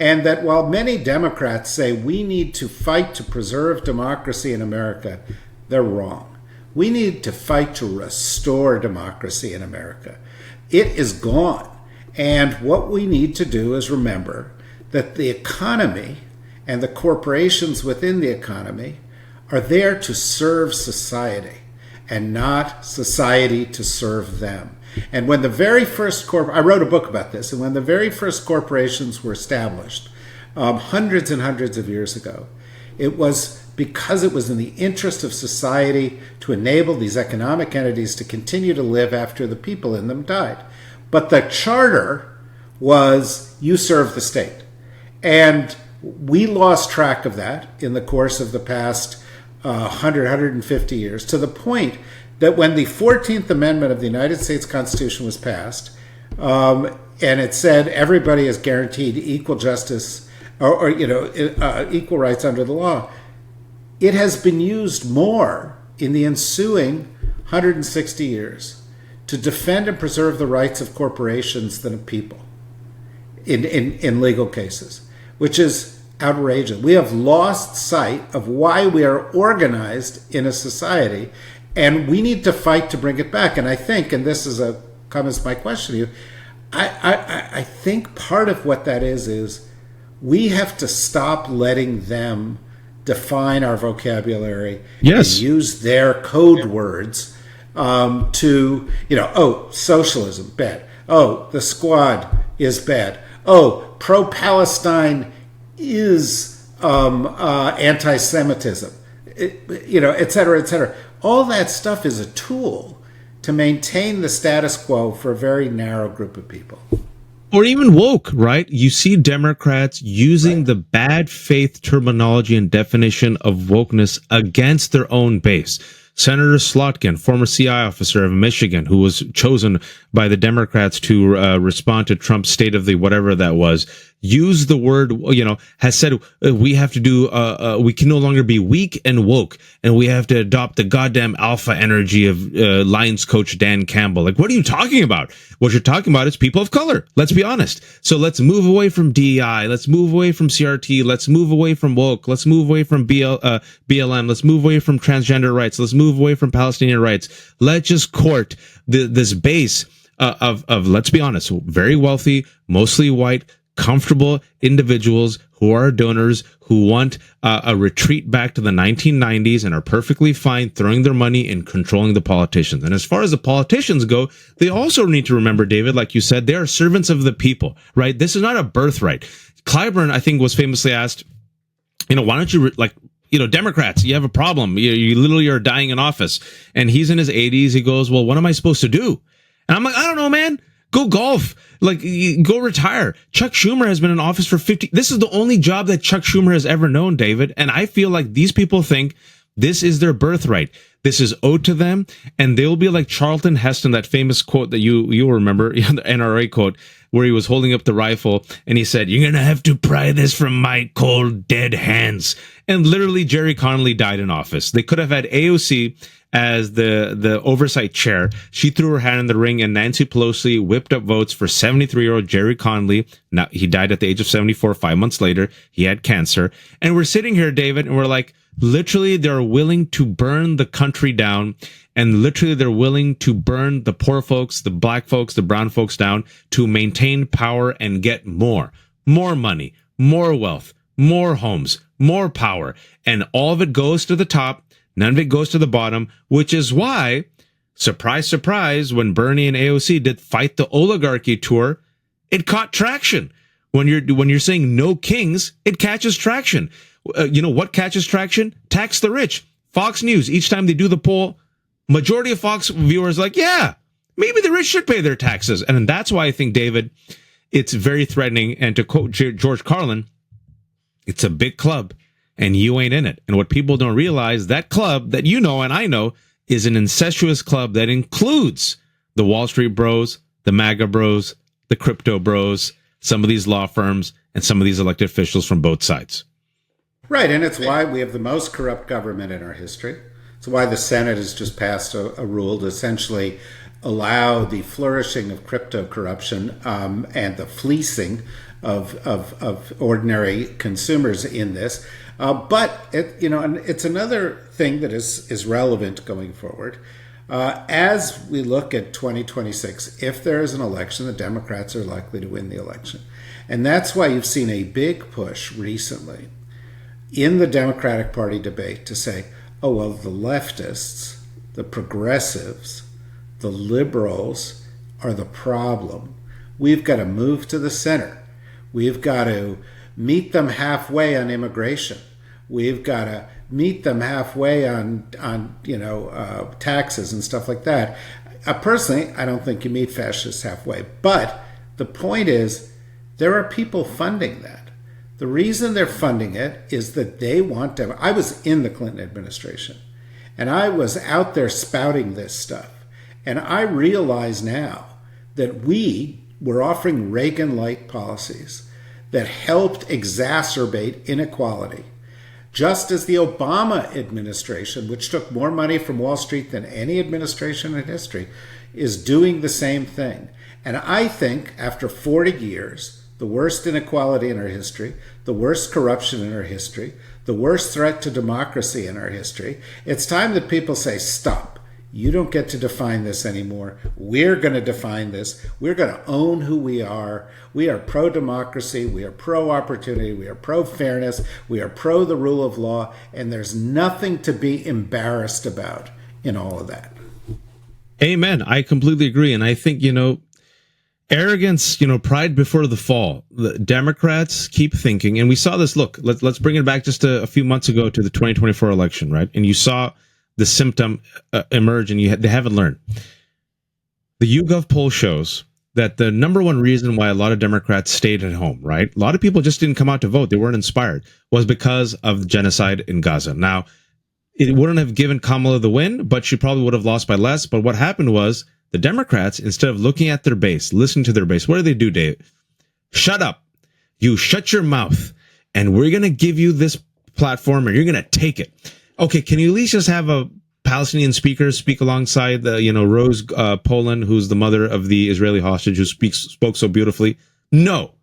And that while many Democrats say we need to fight to preserve democracy in America, they're wrong. We need to fight to restore democracy in America. It is gone. And what we need to do is remember that the economy and the corporations within the economy are there to serve society and not society to serve them. And when the very first I wrote a book about this, and when the very first corporations were established, hundreds and hundreds of years ago, it was because it was in the interest of society to enable these economic entities to continue to live after the people in them died. But the charter was you serve the state. And we lost track of that in the course of the past 150 years, to the point that when the 14th Amendment of the United States Constitution was passed, and it said everybody is guaranteed equal justice or equal rights under the law, it has been used more in the ensuing 160 years to defend and preserve the rights of corporations than of people in legal cases, which is outrageous. We have lost sight of why we are organized in a society, and we need to fight to bring it back. And I think, and this is comes my question to you, I think part of what that is we have to stop letting them define our vocabulary and use their code words to, socialism, bad. Oh, the squad is bad. Oh, pro-Palestine is anti-Semitism, et cetera, et cetera. All that stuff is a tool to maintain the status quo for a very narrow group of people. Or even woke, right? You see Democrats using the bad faith terminology and definition of wokeness against their own base. Senator Slotkin, former CI officer of Michigan, who was chosen by the Democrats to respond to Trump's state of the whatever that was, used the word, has said we have to do, we can no longer be weak and woke, and we have to adopt the goddamn alpha energy of Lions coach Dan Campbell. Like, what are you talking about? What you're talking about is people of color. Let's be honest. So let's move away from DEI. Let's move away from CRT. Let's move away from woke. Let's move away from BLM. Let's move away from transgender rights. Let's move away from Palestinian rights. Let's just court this base of, let's be honest, very wealthy, mostly white, comfortable individuals who are donors, who want a retreat back to the 1990s and are perfectly fine throwing their money in controlling the politicians. And as far as the politicians go, they also need to remember, David, like you said, they are servants of the people, right? This is not a birthright. Clyburn, I think, was famously asked, why don't you, Democrats, you have a problem. You literally are dying in office. And he's in his 80s. He goes, well, what am I supposed to do? And I'm like, I don't know, man. Go golf. Go retire. Chuck Schumer has been in office for 50. This is the only job that Chuck Schumer has ever known, David. And I feel like these people think this is their birthright. This is owed to them. And they'll be like Charlton Heston, that famous quote that you'll remember, the NRA quote, where he was holding up the rifle and he said, "You're going to have to pry this from my cold, dead hands." And literally Jerry Connolly died in office. They could have had AOC as the oversight chair. She threw her hat in the ring, and Nancy Pelosi whipped up votes for 73-year-old Jerry Connolly. Now, he died at the age of 74. 5 months later, he had cancer. And we're sitting here, David, and we're like, literally, they're willing to burn the country down. And literally, they're willing to burn the poor folks, the black folks, the brown folks down to maintain power and get more money, more wealth, more homes, more power. And all of it goes to the top. None of it goes to the bottom, which is why, surprise, surprise, when Bernie and AOC did Fight the Oligarchy tour, it caught traction. When you're saying no kings, it catches traction. What catches traction? Tax the rich. Fox News, each time they do the poll, majority of Fox viewers are like, yeah, maybe the rich should pay their taxes. And that's why I think, David, it's very threatening. And to quote George Carlin, it's a big club. And you ain't in it. And what people don't realize, that club that you know and I know is an incestuous club that includes the Wall Street bros, the MAGA bros, the crypto bros, some of these law firms, and some of these elected officials from both sides. Right, and it's why we have the most corrupt government in our history. It's why the Senate has just passed a rule to essentially allow the flourishing of crypto corruption and the fleecing of ordinary consumers in this. But and it's another thing that is relevant going forward. As we look at 2026, if there is an election, the Democrats are likely to win the election. And that's why you've seen a big push recently in the Democratic Party debate to say, oh, well, the leftists, the progressives, the liberals are the problem. We've got to move to the center. We've got to meet them halfway on immigration. We've got to meet them halfway on taxes and stuff like that. Personally, I don't think you meet fascists halfway. But the point is, there are people funding that. The reason they're funding it is that they want to. I was in the Clinton administration, and I was out there spouting this stuff. And I realize now that we were offering Reagan-like policies that helped exacerbate inequality, just as the Obama administration, which took more money from Wall Street than any administration in history, is doing the same thing. And I think after 40 years, the worst inequality in our history, the worst corruption in our history, the worst threat to democracy in our history, it's time that people say, stop. You don't get to define this anymore. We're going to define this. We're going to own who we are. We are pro-democracy. We are pro-opportunity. We are pro-fairness. We are pro the rule of law. And there's nothing to be embarrassed about in all of that. Amen. I completely agree. And I think, arrogance, pride before the fall. The Democrats keep thinking, and we saw this. Look, let's bring it back just a few months ago to the 2024 election, right? And you saw the symptom emerge, and they haven't learned. The YouGov poll shows that the number one reason why a lot of Democrats stayed at home, right? A lot of people just didn't come out to vote. They weren't inspired, was because of the genocide in Gaza. Now, it wouldn't have given Kamala the win, but she probably would have lost by less. But what happened was the Democrats, instead of looking at their base, listening to their base, what do, Dave? Shut up. You shut your mouth, and we're going to give you this platform, and you're going to take it. Okay, can you at least just have a Palestinian speaker speak alongside the, Rose Poland, who's the mother of the Israeli hostage, who spoke so beautifully? No.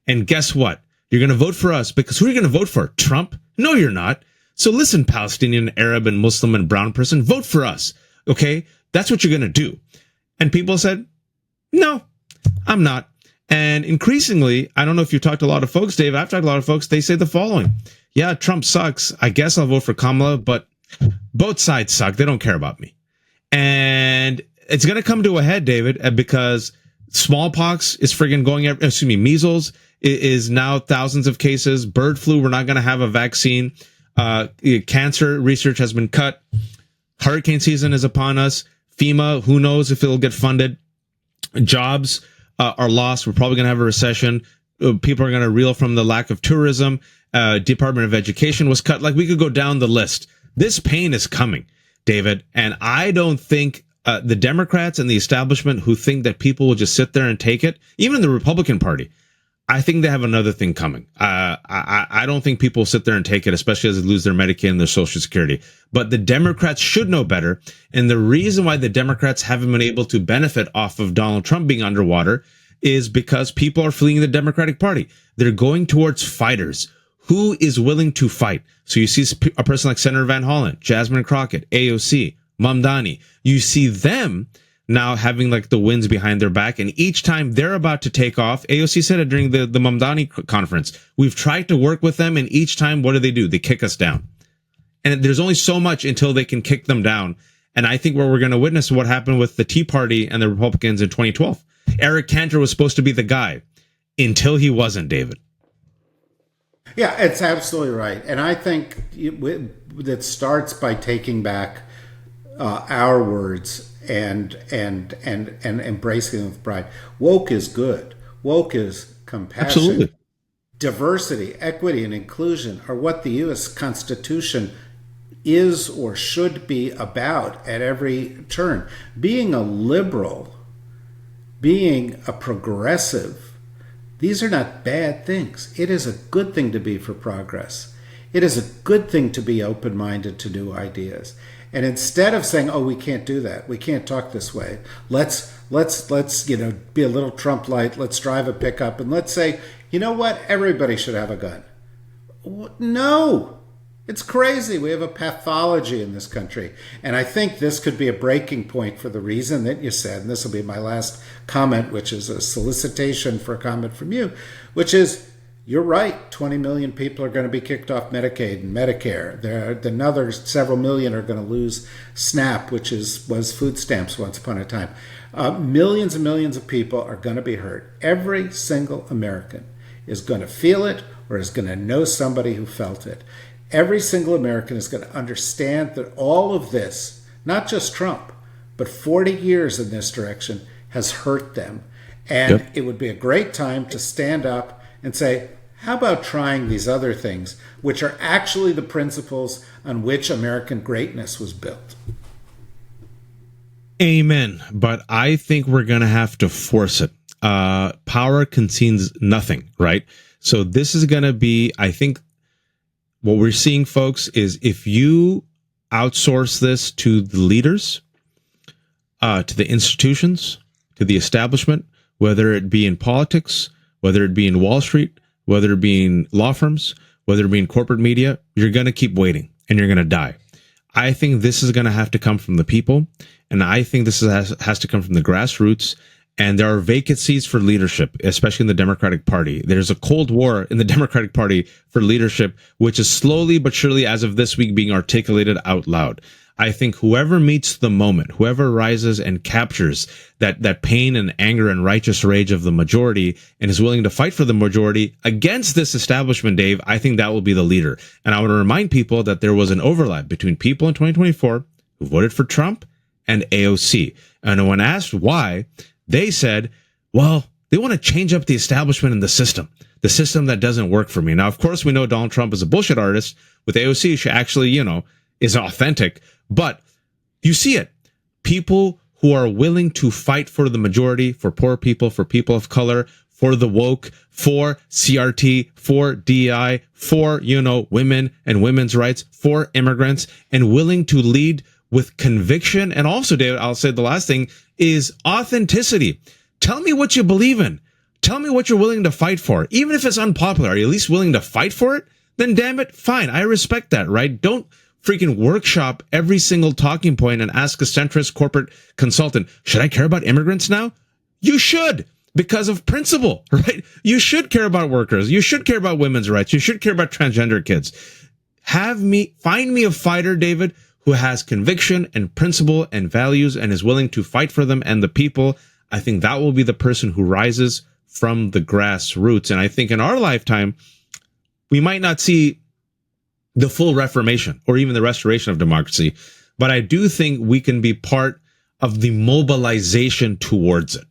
And guess what? You're going to vote for us because who are you going to vote for? Trump? No, you're not. So listen, Palestinian, Arab, and Muslim and brown person, vote for us. Okay? That's what you're going to do. And people said, no, I'm not. And increasingly, I don't know if you've talked to a lot of folks, Dave, I've talked to a lot of folks, they say the following. Yeah, Trump sucks. I guess I'll vote for Kamala, but both sides suck. They don't care about me. And it's going to come to a head, David, because smallpox is friggin' going, measles is now thousands of cases. Bird flu, we're not going to have a vaccine. Cancer research has been cut. Hurricane season is upon us. FEMA, who knows if it'll get funded. Jobs are lost. We're probably going to have a recession. People are going to reel from the lack of tourism. Department of Education was cut. Like, we could go down the list. This pain is coming, David. And I don't think the Democrats and the establishment who think that people will just sit there and take it, even the Republican Party, I think they have another thing coming. I don't think people sit there and take it, especially as they lose their Medicaid and their Social Security. But the Democrats should know better. And the reason why the Democrats haven't been able to benefit off of Donald Trump being underwater is because people are fleeing the Democratic Party. They're going towards fighters. Who is willing to fight? So you see a person like Senator Van Hollen, Jasmine Crockett, AOC, Mamdani. You see them now having like the winds behind their back. And each time they're about to take off, AOC said it during the Mamdani conference, we've tried to work with them. And each time, what do? They kick us down. And there's only so much until they can kick them down. And I think where we're going to witness what happened with the Tea Party and the Republicans in 2012. Eric Cantor was supposed to be the guy until he wasn't, David. Yeah, it's absolutely right. And I think that starts by taking back our words and embracing them with pride. Woke is good. Woke is compassion. Absolutely. Diversity, equity, and inclusion are what the U.S. Constitution is or should be about at every turn. Being a liberal, being a progressive, these are not bad things. It is a good thing to be for progress. It is a good thing to be open-minded to new ideas. And instead of saying, "Oh, we can't do that. We can't talk this way. Let's be a little Trump light. Let's drive a pickup and let's say, you know what? Everybody should have a gun." No, it's crazy. We have a pathology in this country. And I think this could be a breaking point for the reason that you said, and this will be my last comment, which is a solicitation for a comment from you, which is, you're right. 20 million people are going to be kicked off Medicaid and Medicare. Another several million are going to lose SNAP, which was food stamps once upon a time. Millions and millions of people are going to be hurt. Every single American is going to feel it or is going to know somebody who felt it. Every single American is going to understand that all of this, not just Trump, but 40 years in this direction has hurt them. And It would be a great time to stand up and say, how about trying these other things, which are actually the principles on which American greatness was built? Amen. But I think we're going to have to force it. Power concedes nothing, right? So this is going to be, I think, what we're seeing, folks, is if you outsource this to the leaders, to the institutions, to the establishment, whether it be in politics, whether it be in Wall Street, whether it be in law firms, whether it be in corporate media, you're going to keep waiting and you're going to die. I think this is going to have to come from the people. And I think this has to come from the grassroots. And there are vacancies for leadership, especially in the Democratic Party. There's a Cold War in the Democratic Party for leadership, which is slowly but surely, as of this week, being articulated out loud. I think whoever meets the moment, whoever rises and captures that pain and anger and righteous rage of the majority and is willing to fight for the majority against this establishment, Dave, I think that will be the leader. And I want to remind people that there was an overlap between people in 2024 who voted for Trump and AOC. And when asked why, they said, well, they want to change up the establishment and the system that doesn't work for me. Now, of course, we know Donald Trump is a bullshit artist. With AOC, she actually, is authentic. But you see it. People who are willing to fight for the majority, for poor people, for people of color, for the woke, for CRT, for DEI, for, women and women's rights, for immigrants, and willing to lead with conviction. And also, David, I'll say the last thing is authenticity. Tell me what you believe in. Tell me what you're willing to fight for. Even if it's unpopular, are you at least willing to fight for it? Then damn it, fine. I respect that, right? Don't freaking workshop every single talking point and ask a centrist corporate consultant, should I care about immigrants now? You should, because of principle, right? You should care about workers. You should care about women's rights. You should care about transgender kids. Find me a fighter, David, who has conviction and principle and values and is willing to fight for them and the people. I think that will be the person who rises from the grassroots. And I think in our lifetime, we might not see the full reformation or even the restoration of democracy, but I do think we can be part of the mobilization towards it.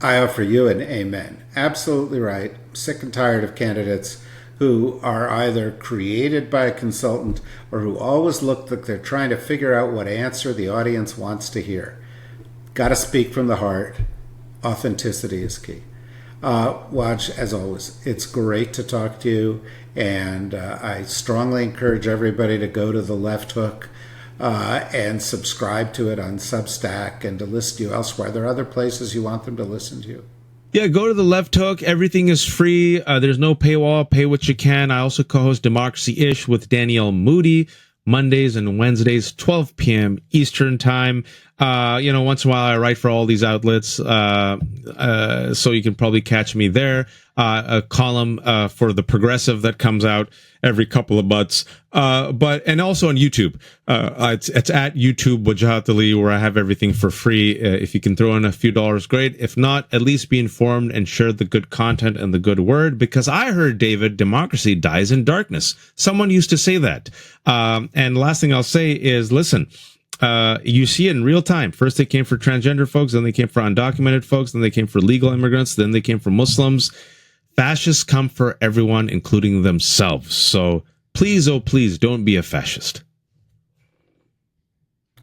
I offer you an amen. Absolutely right. Sick and tired of candidates who are either created by a consultant or who always look like they're trying to figure out what answer the audience wants to hear. Got to speak from the heart. Authenticity is key. Waj, as always, it's great to talk to you, and I strongly encourage everybody to go to The Left Hook and subscribe to it on Substack and to listen to you elsewhere. Are there other places you want them to listen to you? Yeah, go to The Left Hook. Everything is free. There's no paywall. Pay what you can. I also co-host Democracy-ish with Danielle Moody, Mondays and Wednesdays, 12 p.m. Eastern time. Once in a while I write for all these outlets, so you can probably catch me there. A column for The Progressive that comes out every couple of months. And also on YouTube. It's at YouTube Wajahat Ali, where I have everything for free. If you can throw in a few dollars, great. If not, at least be informed and share the good content and the good word, because I heard, David, democracy dies in darkness. Someone used to say that. And last thing I'll say is, listen, you see it in real time. First they came for transgender folks, then they came for undocumented folks, then they came for legal immigrants, then they came for Muslims. Fascists come for everyone, including themselves. So please, oh please, don't be a fascist.